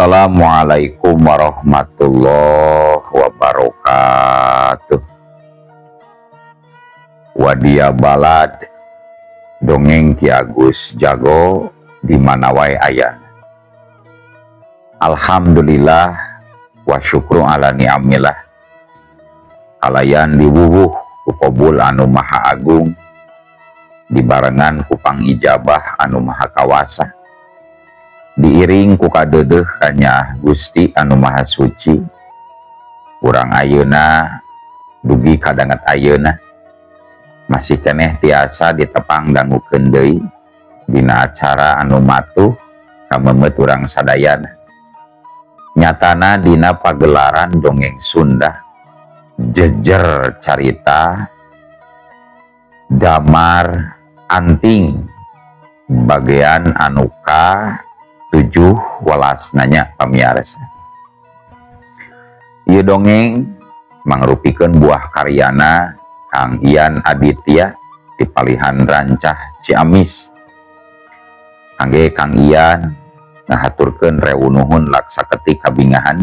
Assalamualaikum warahmatullahi wabarakatuh. Wadia balad dongeng Ki Agus Jago di mana wae aya. Alhamdulillah wa syukru ala ni'amillah. Kalayan diwuwuh ku Qobul anu maha agung, dibarengan ku pangijabah anu maha kawasa, diiring ku kadeudeuk kanya Gusti anu maha suci. Urang ayeuna dugi kadanget ayeuna masih keneh tiasa ditepang dangukeun deui dina acara anu matuh kamemet urang sadayana. Nyatana dina pagelaran dongeng Sunda jejer carita damar anting bagian anu ka-7 welasnanya pamiarsa. Ieu dongeng mangrupikeun buah karyana Kang Ian Aditya di Palihan Rancah Ciamis. Kangge Kang Ian ngahaturkeun reunuhun laksaketi kabingahan,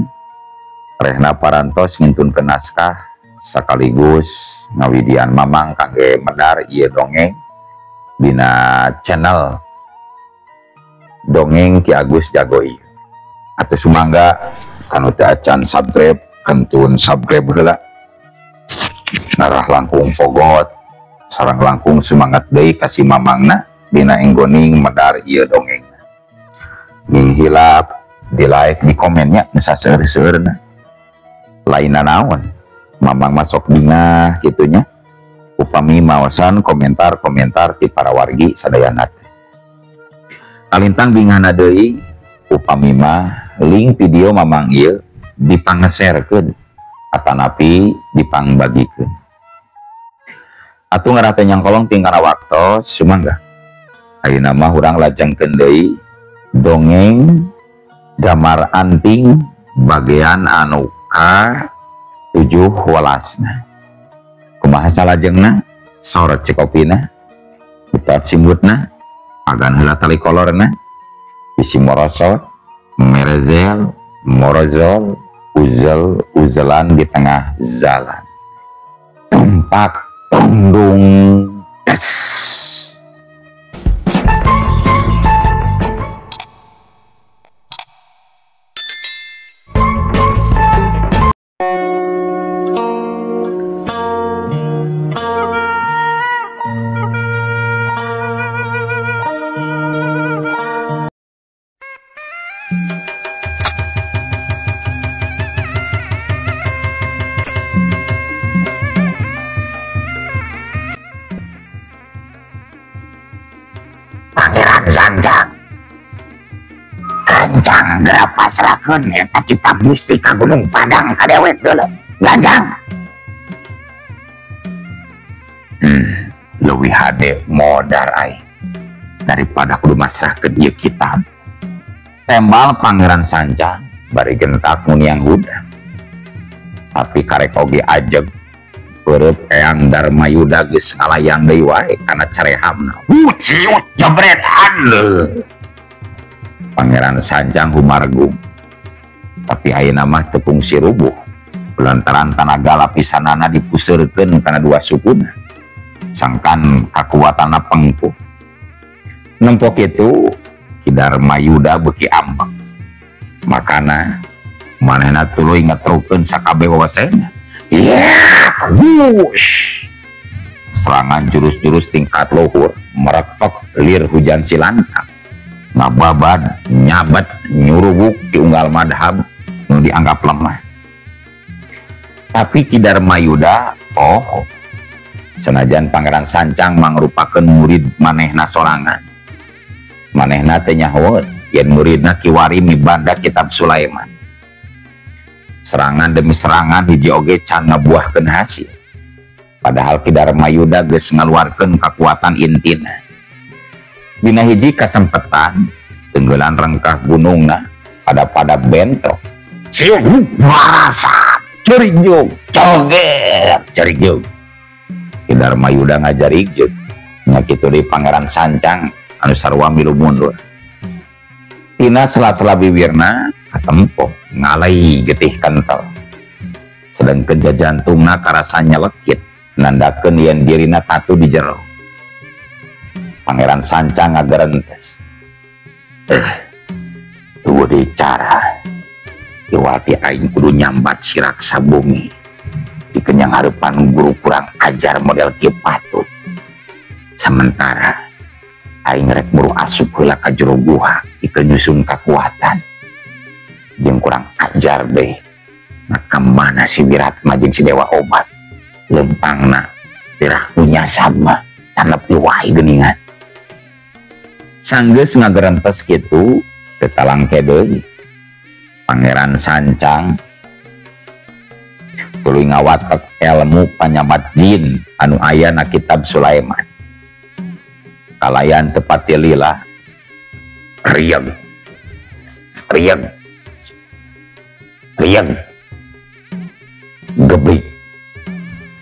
rehna parantos ngintunkeun naskah sakaligus ngawidian mamang kangge medar ieu dongeng dina channel dongeng Ki Agus Jago ieu. Atuh sumangga kanu teu acan subscribe kentun subscribe heula. Narah langkung pogot sareng langkung semangat deui kasih mamangna dina enggoning medar ieu dongeng. Ning hilap di like di komennya nu saseueur-seueurna. Lainna naon mamang masuk dina kitunya upami maosan komentar-komentar ti para wargi sadayana. Kalintang bingahna deui upami mah link video mamang ieu dipangshare-keun atanapi dipangbagikeun. Atuh ngarate nyangkolong tingkana waktos sumangga ayeuna mah urang lajengkeun deui dongeng damar anting bagian anu ka-7 welasna. Kumaha salajengna sorot cekopina kita simbutna agan heula tali kolorna bisi morosot merezel morozol uzel uzelan di tengah jalan tempat tundung tes. Pangeran Sanjang Ganjang geura pasrahkeun eta kitab Gusti ka Gunung Padang ka dewek deuleu Ganjang. Leuwih hade modar ai daripada kudu masrahkeun ieu kitab. Tembal Pangeran Sanjang bari gentak muniang huda. Tapi karek oge ajeg peureut Eyang Darmayuda geus ngalayang deui wae kana carehamna. Ciut jebret anu. Pangeran Sanjang humargung. Tapi ayeuna mah teu fungsi rubuh lantaran tanaga lapisanana dipuseurkeun kana dua sukuna. Sangkan kakuatanna pengpuh. Nempok itu Ki Darmayuda beuki ambek. Makana manehna tuluy ngetrukeun sakabeh wawasena. Wush. Serangan jurus-jurus tingkat luhur meretok lir hujan silantang ngababad nyabat nyurubuk di unggal madhab nu dianggap lemah. Tapi Ki Darmayuda senajan Pangeran Sanjang mangrupakeun murid manehna sorangan, manehna teh nyahoeun yen muridna Ki Wari mibanda kitab Sulaiman. Serangan demi serangan hiji oge can ngabuahkeun hasil. Padahal Ki Darmayuda geus ngaluarkeun kakuatan intina. Dina hiji kasempetan tenggelan rengkah gunungna pada bentrok. Siung marasa cerigjug coget cerigjug. Ki Darmayuda ngajarigjug nya kitu deui Pangeran Sanjang anu sarua milu mundur. Tina sela-sela bibirna katempo ngalai getih kental sedangkan jantungna karasa nyelekit nandakeun yen dirina tatu di jero. Pangeran Sancang ngagerentes tuh di cara iwati aing kudu nyambat si Raksa Bumi dikenyang harapan guru kurang ajar model kieu patut. Sementara aing rek buru asup heula ka jero guha dikeun nyusun kekuatan jeung kurang ajar deh kemana si Wiratma jeung si Dewa Obat lempangna tirah punya sama canepi wae geuningan. Sanggeus ngagerentes kitu tetalangke deui Pangeran Sancang tuluy ngawatek ilmu panyamat jin anu aya na kitab Sulaiman. Kalayan tepati lila rieg rieg rieg geblik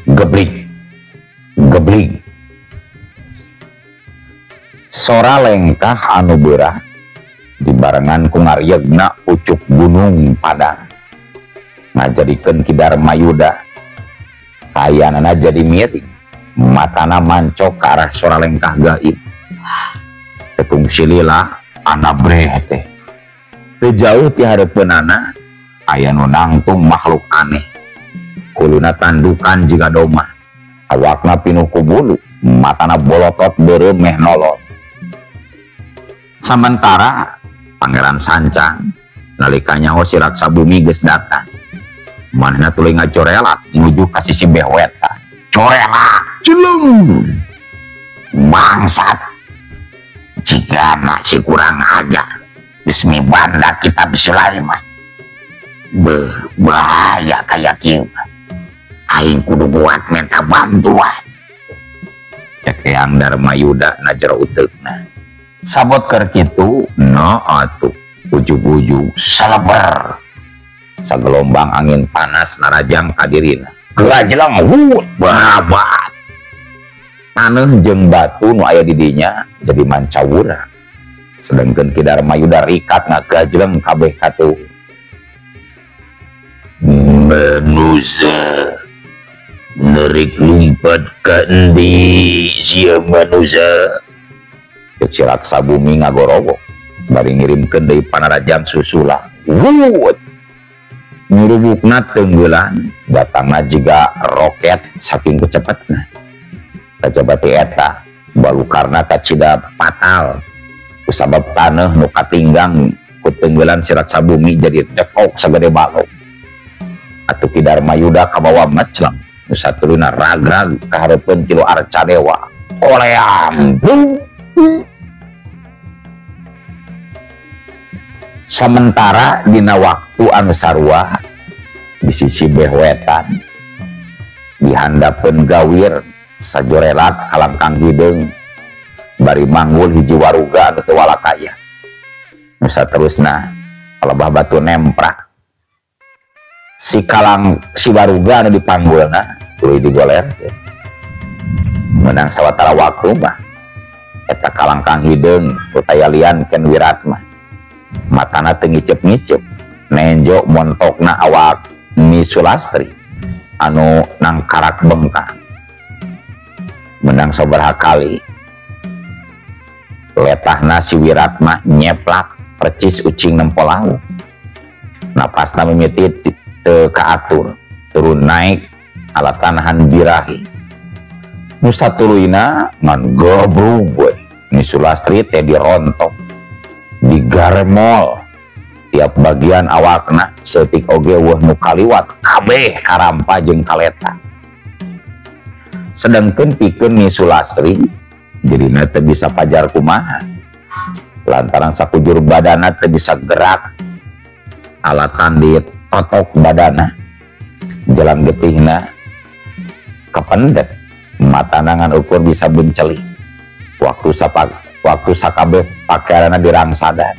geblik geblik sora lengkah anu beurah dibarengan ku ngariegna pucuk gunung Padang ngajadikeun Ki Darmayuda kayanana jadi miring matana mancok ke arah sora lengkah gaib. Tetung silila anabreh teh teu jauh ti hareupeunana aya nu nangtung makhluk aneh kuluna tandukan jiga domah awakna pinuh ku bulu matana bolotot beureum meh nolot. Sementara Pangeran Sancang nalika nyaho si Raksa Bumi geus datang manehna tuluy ngacorelat nuju ka sisi Behweta. Corelat celeng bangsat jika nasi kurang ajar bismi banda kitab Sulaiman bahaya kayak kieu aing kudu buat minta bantuan cek Eyang Darmayuda na jero uteukna. Sabot keur kitu no atuh ujug-ujug saleber sagelombang angin panas narajang ka dirina gelajlang hut babat taneuh jeung batu nu aya di dinya jadi mancawura sedangkeun Ki Darmayuda rikat ngagajleng kabeh katuh. Manusia nerik lumpat ka endi sia manusia si Raksa Bumi ngagorowo bari ngirimkeun deui panarajang susulan wuut nyurubukna teunggelan datangna jiga roket saking kecepatna kajaba teh eta balukarna kacida fatal kusabab taneuh nu katinggang ku teunggelan si Raksa Bumi jadi depok sagede balok atuh Ki Darmayuda kabawa meclang nu saturuna ragrag kahareupeun tilu arca dewa oleam. Sementara dina waktu anu sarua di sisi Behwetan dihandapeun gawir sajorelat kalangkang hideung bari manggul hiji waruga anu teu walakaya nu saterusna kalebah batu nemprak si waruga anu dipanggulna tuluy digoler menang sawatara waktu mah eta kalangkang hideung utaya lian ken Wiratma matana teu ngicep-ngicep nenjo montokna awak Nyi Sulastri anu nangkarak bengkak menang sabaraha kali letahna si Wiratma nyeplak percis ucing nempolau napasna mimitit teu kaatur turun naik alatanahan birahi nu satuluyna ngan gobrug we Nyi Sulastri teh dirontok digaremol tiap bagian awakna seutik oge weuh nu kaliwat kabeh karampa jeung kaleta sedangkeun pikeun Nyi Sulastri jadina teu bisa pajar kumaha lantaran sakujur badana teu bisa gerak alatan di totok badana jalan getihna kependet matana ngan ukur bisa benceli waktu sakabeh pakaianna dirangsadan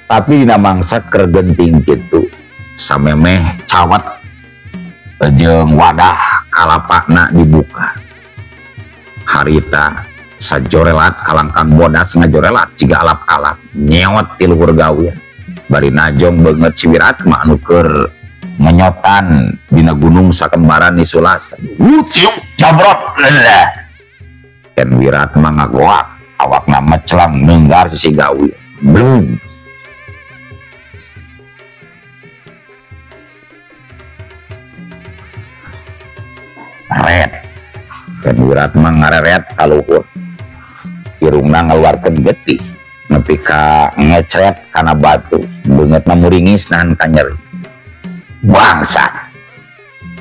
tapi dina mangsa keur genting kitu samemeh cawet jeung wadah kalapakna dibuka harita sajorelat kalangkang bodas ngajorelat jiga alap-alap nyewet ti luhur gawir bari najong banget si Wiratma anu keur menyotan dina gunung sakembaran ni Sulastri. Cium jabrot lelah. Ken Wiratma ngagoak awakna meclang neunggar si Gawi. Belum. Ret. Ken Wiratma ngareret ka luhur. Irungna ngaluarkeun getih nepi ka ngecret kana batu. Beungeutna muringis nahan ka nyeri. Bangsa.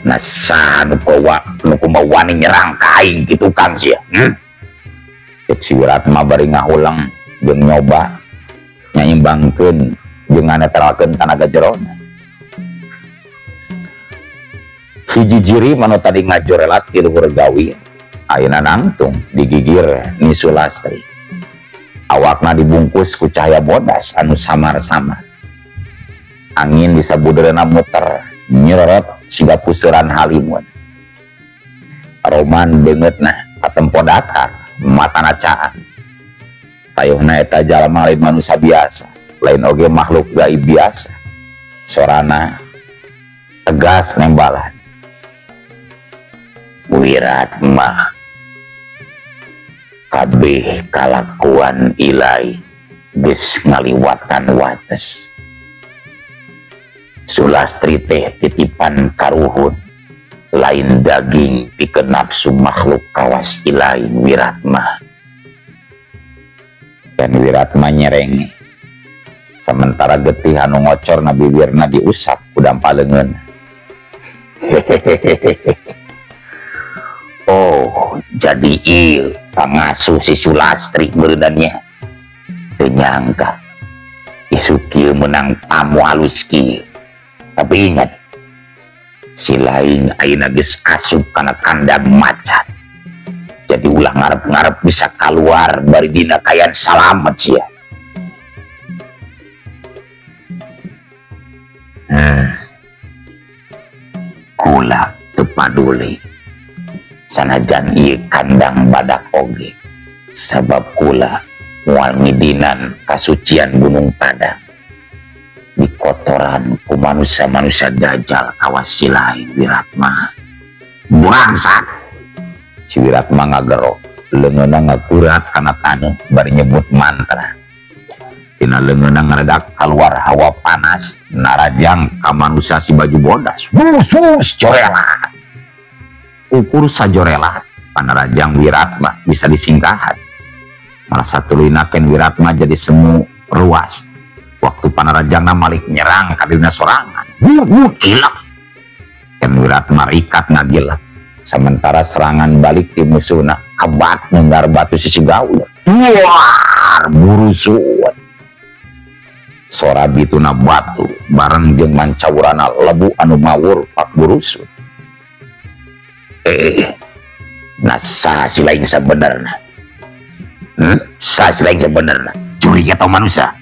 Nasa nu kumaha wani nyerang ka aing kitu Kang sia. Cek si Wiratma bari ngahulang jeung nyoba nyaimbangkeun jeung nganetralkeun tanaga jerona. Hiji jiri manu tadi ngajorelat ti luhur Gawi ayeuna nangtung digigir ni Sulastri. Awakna dibungkus ku cahaya bodas anu samar-samar. Angin di sabudeurna muter nyerot siga puseuran halimun. Roman beungeutna katempo datar matana caan. Tayuhna eta jalma lain manusia biasa, lain oge makhluk gaib biasa. Sorana tegas nembalan. Wiratma. Kabeh kalakuan Ilai geus ngaliwatan wates. Sulastri teh titipan karuhun, lain daging pikeun nafsu makhluk kawas Ilai Wiratma. Dan Wiratma nyerenge. Sementara getih anu ngocor na bibirna diusap ku dampaleungeun. Oh, jadi ieu pangasuh si Sulastri beundannya. Teu nyangka isu kieu menang tamu halus kieu. Tapi ingat, si lain ayeuna geus asup kana kandang macan. Jadi ulah ngarep-ngarep bisa keluar bari dina kayan salamet sia. Kula teu paduli. Sanajan ieu kandang badak oge. Sabab kula moal midinan kasucian Gunung Padang. Di kotoran ku manusia-manusia dajal kawas si lain Wiratma. Bangsat. Si Wiratma ngagero, leungeunna ngakurat kana taneuh bari nyebut mantra. Tina leungeunna ngaredak kaluar hawa panas narajang ka manusia si baju bodas. Wus jorelat. Ukur sajorelat panarajang Wiratma bisa disingkahan. Malah satulina ken Wiratma jadi semu ruas. Waktu panarajangna malik nyerang ka dina sorangan. Ilak. Ken Wiratma rikat ngagilak. Sementara serangan balik ti musuhna kebat nenggar batu sisi gaul. War burusuan. Sora bituna batu bareng jeung mancawurana lebu anu mawur pak burusun. Nasa si lain sebenarnya. Sa si lain sebenarnya. Curi atau manusia?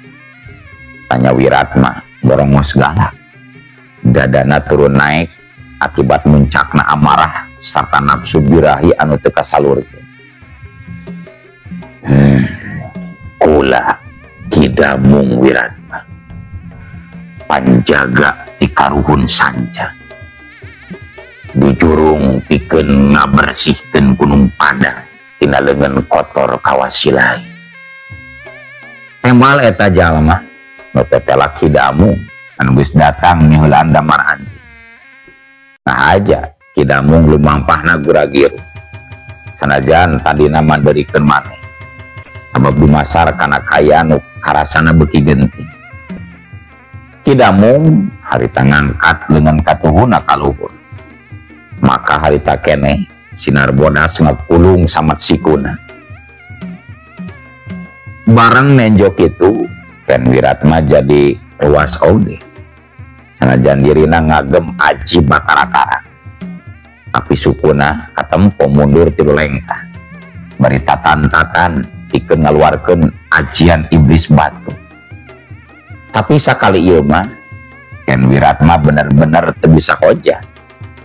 Tanya Wiratma borongos galak. Dadana turun naik akibat muncakna amarah sarta nafsu birahi anu teu kasalurkeun. Kula kidamung Wiratma. Panjaga di karuhun sanja. Dijurung pikeun ngabersihkeun Gunung Padang tina leungeun kotor kawasilai. Tembal eta jalma nu tetelak Kidamu anu geus datang nyeulaan damar anjeun. Nah aja Kidamung lumampahna guragir. Sanajan tadina manderikeun maneh. Sabab dumasar kana kaya nu karasana beuki genting. Kidamung harita ngangkat leungeun katuhuna ka luhur. Maka harita keneh sinar bodas ngakulung samat sikuna. Bareng nenjok itu Ken Wiratma jadi ruas oge. Sanajan dirina ngagem aji bakara-kara. Tapi sukuna katempo mundur tilu lengkah. Bari tatan-tatan pikeun ngaluarkeun ajian iblis batu. Tapi sakali ieu mah Ken Wiratma bener-bener teu bisa koja.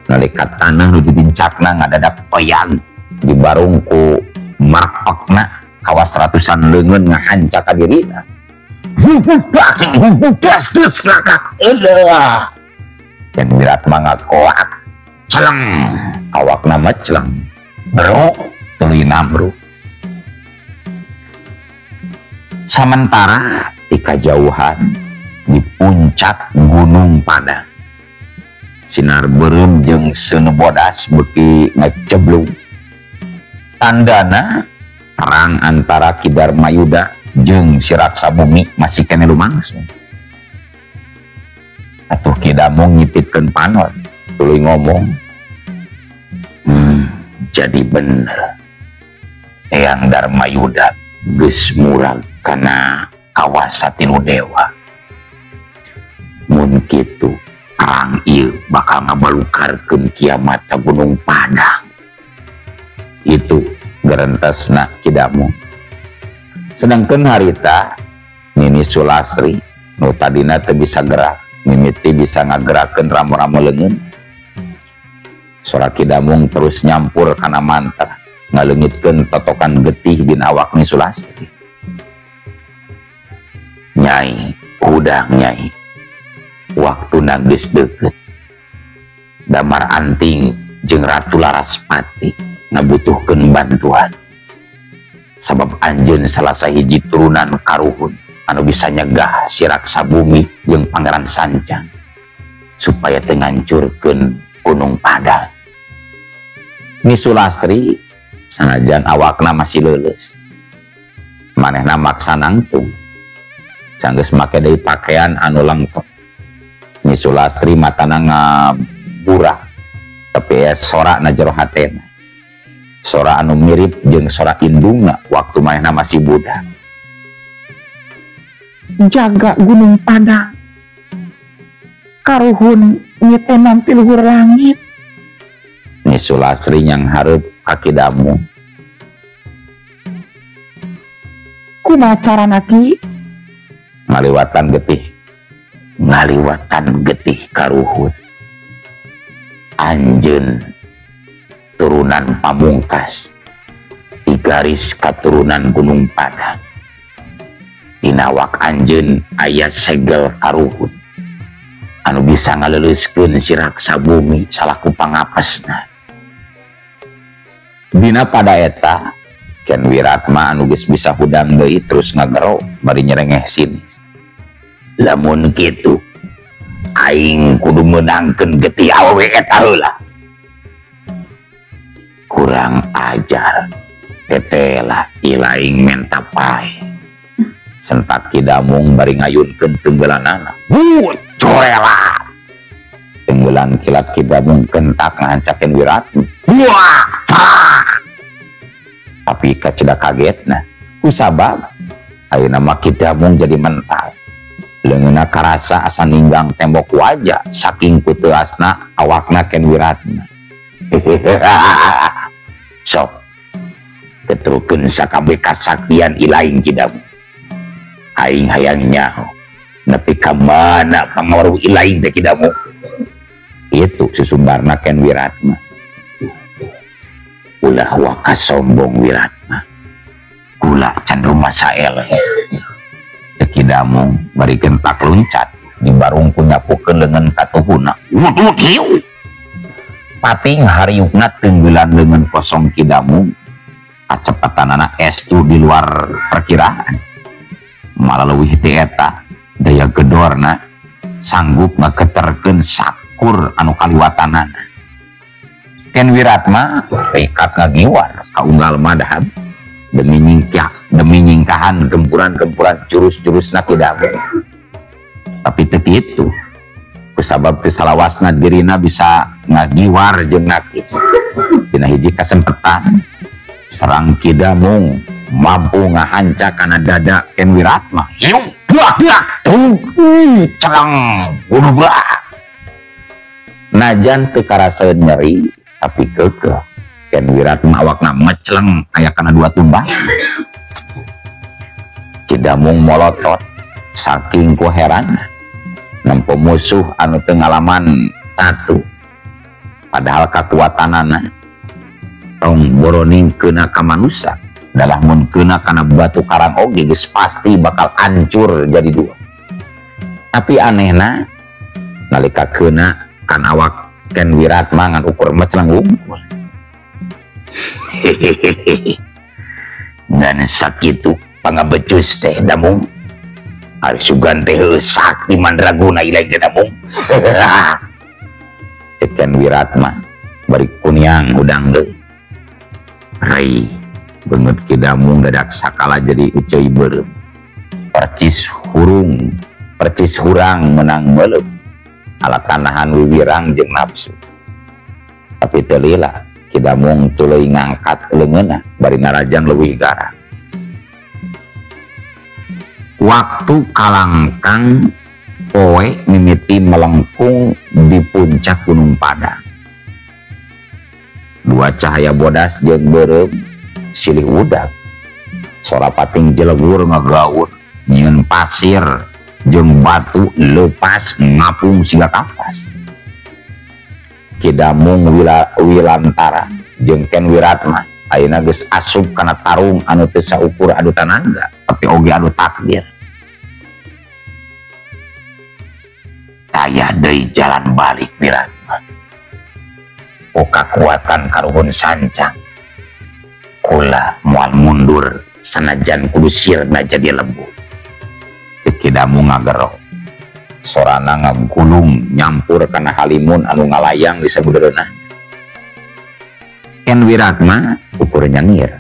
Nalikat tanah nu dibincakna ngadadak peyang dibarung ku marpekna kawas ratusan leungeun ngahanca ka dirina. Destus kakak elah. Ken Wiratma ngakoak celeng awak nama celeng bro tuluy namru. Sementara di kejauhan di puncak Gunung Padang sinar beureum jeung seuneu bodas beuki ngeceblung tandana perang antara Ki Darmayuda jeung si Raksabumi masih kene lumangsung. Atuh Ki Damong nyipitkeun panon tuluy ngomong, jadi bener Eyang Darmayuda geus murag kana kawasa tinu dewa. Mun kitu perang ieu bakal ngabalukarkeun kiamat ka Gunung Padang. Itu gerentesna Ki Damong. Sedangkan harita Nini Sulastri nu tadina teu bisa gerak mimiti bisa ngagerakeun ramu-ramu leungeun. Sora Ki Damong terus nyampur kana mantra ngaleungitkeun totokan getih dina awak Nini Sulastri. Nyai, udang Nyai, waktuna geus deukeut. Damar Anting jeung Ratu Laraspati ngabutuhkeun bantuan. Sabab anjeun salah sahiji turunan karuhun anu bisa nyegah si Raksabumi jeung Pangeran Sancang supaya teu ngancurkeun Gunung Padang. Nini Sulastri sanajan awakna masih leuleus manehna maksa nangtung sanggeus make deui pakaian anu lengkep. Nini Sulastri matana ngaburak tapi sora na jero hatena sora anu mirip jeung sora indungna waktu manehna masih budak. Jaga Gunung Padang karuhun nyetenan ti luhur langit. Nini Sulastri yang hareup ka Ki Damong. Kumaha carana Ki? Ngaliwatan getih karuhun. Anjeun turunan pamungkas di garis katurunan Gunung Padang. Dina awak anjeun aya segel karuhun anu bisa ngaleuleuskeun si Raksabumi salaku pangapesna. Dina pada eta Ken Wiratma anu geus bisa hudang deui terus ngagero bari nyerengeh sini. Lamun kitu aing kudu meunangkeun getih awewe eta heula. Kurang ajar tetelah ilaing menta pae. Sentak Ki Damong bari ngayunkeun teunggelanana. Corela. Teunggelan kilat Ki Damong kentak ngahancakeun Wiratma. Wah! Tapi kacedak kagetna kusabab ayeuna mah Ki Damong jadi mental. Leungeunna karasa asa ninggang tembok wajah saking puteuasna awakna Ken Wiratma. Sok keturukeun sakabeh kasaktian ilaing Ki Damong. Aing hayang nyaho nepi ka mana pangaruh ilaing teh Ki Damong. Itu susumbarna Ken Wiratma. Ulah waka sombong Wiratma. Kula can rumah saeleh. Ki Damong bari kentak luncat di barung punyapukeun leungeun katuhuna. Wut hiu. Pating hariukna teunggelan leungeun kosong Ki Damong. Kacepetanana estu di luar perkiraan. Malah leuwih ti eta daya gedorna sanggup ngageterkeun sakur anu kaliwatanana. Ken Wiratma rekat ngagiwar ka unggal madhab demi nyingkahan gempuran-gempuran jurus-jurusna Ki Damong. Tapi teu kitu kusabab teu salawasna dirina bisa ngagiwar jeung nakis. Dina hiji kasempetan serang Ki Damong mampu ngahancak kana dada Ken Wiratma. Celang urubah. Najan teu karaseun nyeri tapi keukeuh. Ken Wiratma awakna mecleng aya kana dua tumbang. Ki Damong molotot saking ku heran nempo musuh anu teu ngalaman tatu padahal kakuatanana tong boroningkeun ka manusia dalah mun kena kana batu karang oge geus pasti bakal hancur jadi dua. Tapi anehna nalika kena kan awak Ken Wiratma ngan ukur macelang unggul. Hehehe. Dan sakitu pangabecus teh damung. Ari sugan teh sakti mandraguna ilain teh damung. Cek Ken Wiratma bari kunyang udang deui. Rai beungeut ki damung dadak sakala jadi uceuy beureum. Percis hurang menang meleup. Alat tanahan wiwirang jeung nafsu. Tapi teu lila ki damung tuluy ngangkat leungeunna bari narajang leuwih garang. Waktu kalangkang poe mimiti melengkung di puncak Gunung Padang. Dua cahaya bodas jeung beureum silih udag. Sora pating jelegur ngagaur nyieun pasir jeung batu leupas ngapung siga kapas. Ki damung wilantara jeung Ken Wiratma ayeuna geus asup kana tarung anu teu saukur adu tanaga tapi oge adu takdir. Aya deui jalan balik Wiratma. O kakuatan karuhun sancang. Kula moal mundur sanajan kudu sirna jadi lembu. Ki damung ngagero. Sorana ngagulung nyampur kana halimun anu ngalayang di sabudereuna. Ken Wiratma ukur nyengir.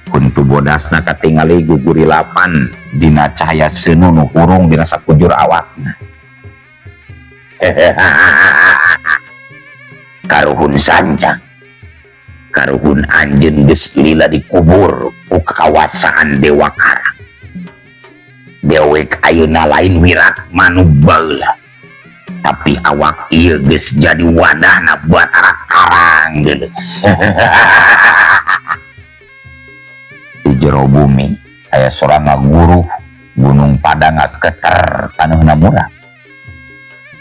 Kuntu bodasna katingali guguri lapan dina cahaya seunu nu hurung dina sakujur awakna. Karuhun sancang. Karuhun anjeun geus lila dikubur ku kawasaan Dewa Karang. Dewek ayeuna lain Wiratma nu baheula. Tapi awak ieu geus jadi wadahna Batara Karang geuleuh. Di jero bumi aya sorana guruh Gunung Padang keter taneuhna murah.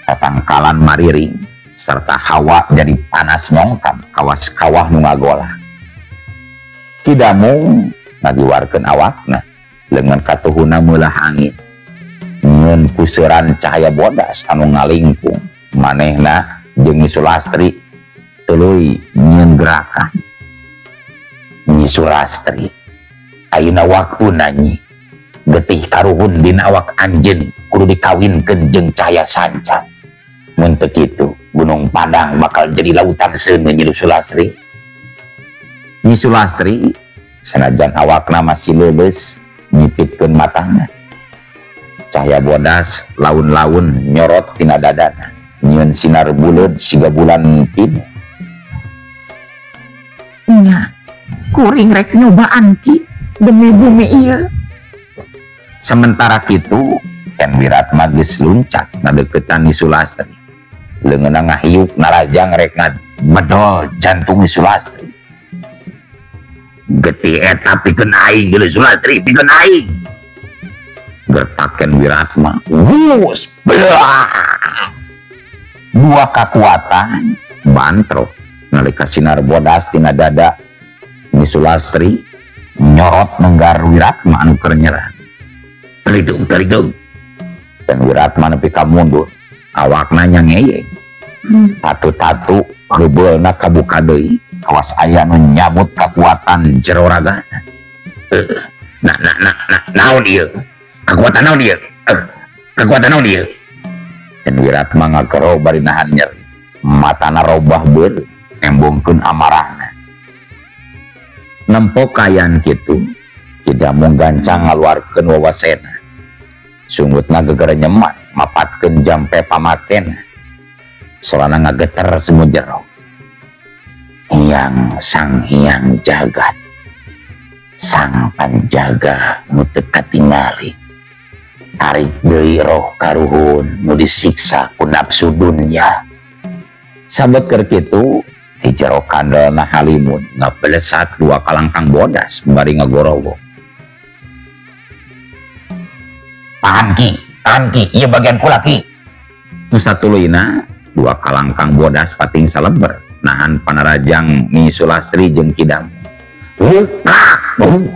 Tatangkalan mariring serta hawa jadi panas nyongkam kawas kawah nu ngagolah. Ki damung ngagiwarkeun awakna leungeun katuhuna meulah angin. Nyieun puseuran cahaya bodas anu ngalingkung manehna jeung Nyi Sulastri tuluy nyieun gerakan. Nyi Sulastri ayeuna waktuna Nyi getih karuhun dina awak anjeun kudu dikawinkeun jeung cahaya sancang. Mun teu kitu Gunung Padang bakal jadi lautan seuneu Nyi Sulastri. Nyi Sulastri sanajan awakna masih leuleus nyipitkeun matana. Cahaya bodas laun-laun nyorot tina dadana nyieun sinar buleud siga bulan pinu. Nya, kuring rek nyobaan Ki demi bumi ieu. Sementara kitu Ken Wiratma geus luncat ngadeuketan Nyi Sulastri. Leungeunna ngahiuk narajang rek ngadol jantung Nyi Sulastri. Getih eta pikeun aing geuleuh Sulastri, pikeun aing. Gertak Ken Wiratma. Wus, belah. Dua kekuatan bantrok nalika sinar bodas tina dada Nyi Sulastri nyorot nenggar Wiratma anu keur nyerah. Telidung. Ken Wiratma nepi ka mundur. Awakna nyangeyeng. Tatu-tatu heubeulna kabuka deui kawas aya nu nyabut kekuatan jero ragana. Naon ieu? Kekuatan naon ieu? Kekuatan naon ieu? Ken Wiratma ngagero bari nahan nyeri. Matana robah beureuh nembongkeun amarahna. Nempo kayan kitu Ki damung gancang ngaluarkeun wawasena. Sungutna geger nyemat mapatkeun jampe pamakena. Solana ngageter semu jero. Sang hyang jagat, sang panjaga nu teu katingali. Tarik deui roh karuhun nu disiksa ku nafsu dunya. Sabet keur kitu di jero kandelna halimun ngabelesat dua kalangkang bodas bari ngagorowo. Tahan Ki, ieu bagian kula Ki. Nu satuluyna dua kalangkang bodas pating saleber nahan panarajang Nyi Sulastri jeung Ki damung.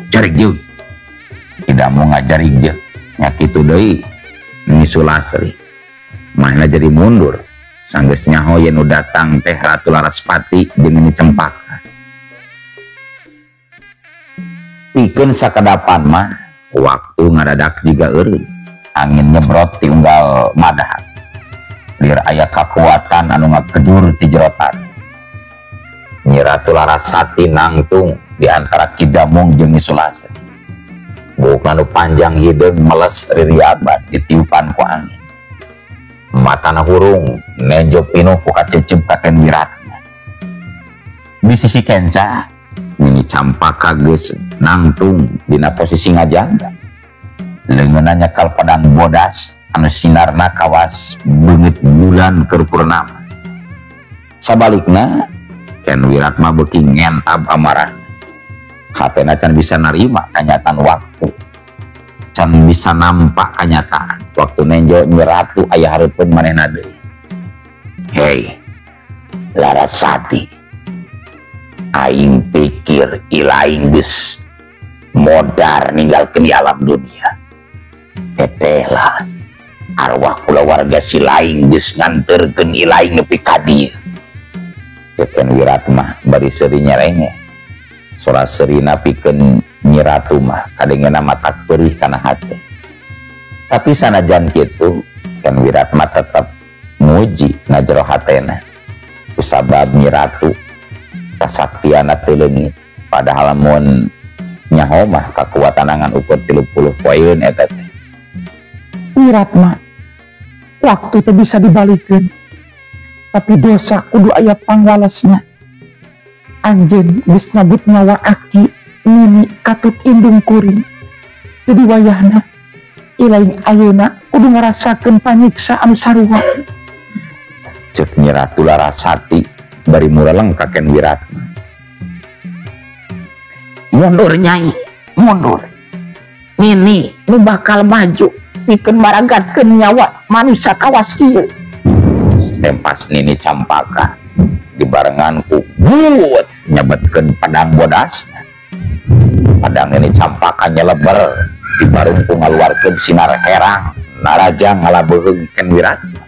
jarik jeung tidak mau ngajarik jeung nya kitu deui Nyi Sulastri mana jadi mundur sanggeus nyaho yen nu datang teh Ratu Larasati jeung Nyi Cempaka pikeun sakadapan mah waktu ngadadak jiga eureun angin nyebrot ti unggal madah lir aya kakuatan anu ngakedur ti jero tanah Nyi Ratu Larasati nangtung di antara Kidamong jeung Nyi Sulastri buuk anu panjang hideung meles ririabat ditiupan ku angin matana hurung nejo pinuh ku kacecep kaken Wiratma di sisi kenca Nyi Campaka geus nangtung dina posisi ngajaga leungeunna nyekal pedang bodas anu sinarna kawas beungeut bulan keur purnama sabalikna Ken Wiratma beuki ngentab amarah hatena can bisa narima kanyataan waktu can bisa nampak kanyataan waktu nenjo Nyi Ratu aya hareupeun manehna deui hei Larasati aing pikir ilaing geus modar ninggalkeun di alam dunia tetehlah arwah kulawarga si laing geus nganterkeun ilaing nepi ka dieu Ken Wiratma bari seuri nyerenge sora seurina pikeun Nyi Ratu mah kadengena matak perih kana hate tapi sanajan kitu Ken Wiratma tetep muji na jero hatena kusabab Nyi Ratu kasaktiana teu leungit padahal mun nyaho mah kakuatan angan ukur 30 poeun eta teh Wiratma waktu teh bisa dibalikeun tapi dosa kudu aya pangwalasna anjeun geus nyabut nyawa Aki Nini katut indung kuring jadi wayahna ilaing ayeuna kudu ngarasakeun panyiksa anu sarua ceuk Nyi Ratu Larasati bari muleleng ka Ken Wiratma mundur Nyai mundur Nini nu bakal maju pikeun maragatkeun nyawa manusia kawas kieu tempas Nini Campaka dibarengan ku buut nyebetkeun pedang bodasna pedang Nini Campaka nyeleber dibareng ku ngaluarkeun sinar herang naraja ngalabeuheung Ken Wiratma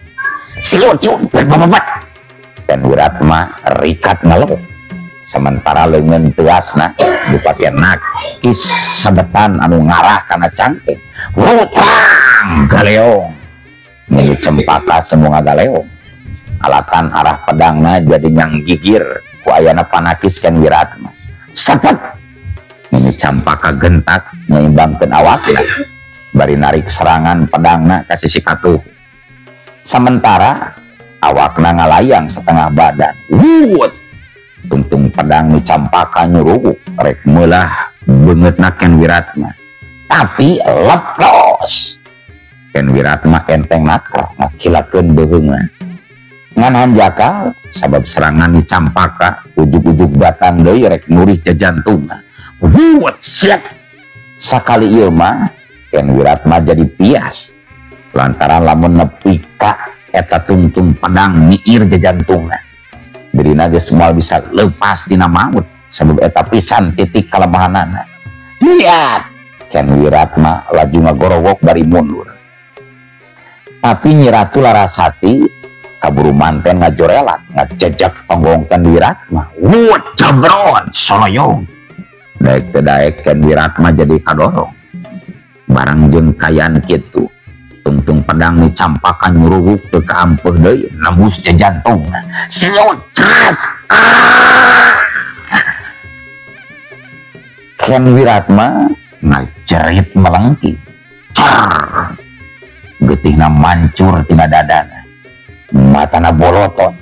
siut berbabat Ken Wiratma rikat ngaleuh sementara leungeun teuasna dipake nakis sabetan anu ngarah kana cangkeng wutang galeong Nini Campaka semua galeong alatan arah pedangna jadi nyang gigir ku ayana panakis Ken Wiratma setet Nini Campaka gentak nyaimbangkeun awakna bari narik serangan pedangna ka sisi katuh sementara awakna ngalayang setengah badan wut tungtung pedang Nini Campaka nyuruh rek meulah beungeutna Ken Wiratma tapi leplos Ken Wiratma enteng nakro ngakilakeun beuheungna ngan hanjaka sabab serangan Nini Campaka ujug-ujug datang deui rek nurih jajantungna wuut siap sakali ieu mah Ken Wiratma jadi pias lantaran lamun nepi ka eta tungtung pedang nyiir jajantungna dirina geus moal bisa leupas dina maut sabab eta pisan titik kalemahanana lihat Ken Wiratma laju ngagorowok bari mundur tapi Nyi Ratu Larasati kaburu manten ngajorelat ngajejak panggongkeun Wiratma wut jabron soloyong daek teu daek Ken Wiratma jadi kadorong barang jeung kayaan kitu tungtung pedang Nini Campaka nyuruhuk teu kaampeuh deui nembus jantungna siut cas Ken Wiratma ngajerit melengki car getihna mancur tina dadana matana boloton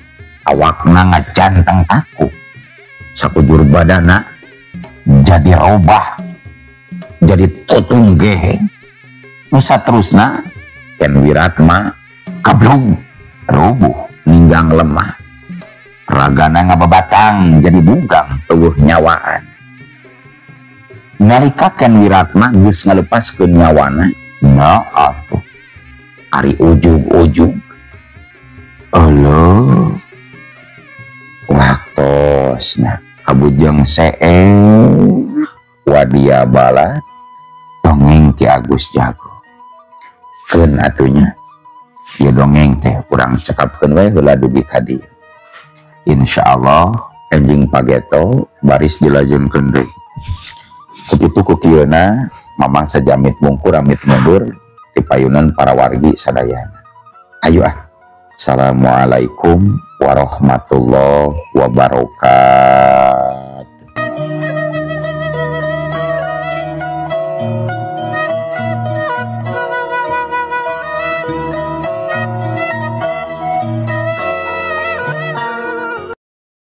awakna ngajanteng kaku sakujur badana jadi robah jadi tutung gehe nusa terusna Ken Wiratma kablung rubuh ninggang lemah ragana ngababatang jadi bugang tubuh nyawaan nalika Ken Wiratma geus ngalepaskeun nyawana na atuh ari ujug-ujug Allah waktosna kabujang seeng Ardia Bala dongeng Ki Agus Jago keun atunya ya dongeng teh kurang cekapkeun we heula dugi ka dieu insyaallah enjing pageto baris dilajunkeun deui kitu ku kieuna mamang sajamit mungkur amit mundur ti payunan para wargi sadayana ayo assalamualaikum warahmatullahi wabarakatuh.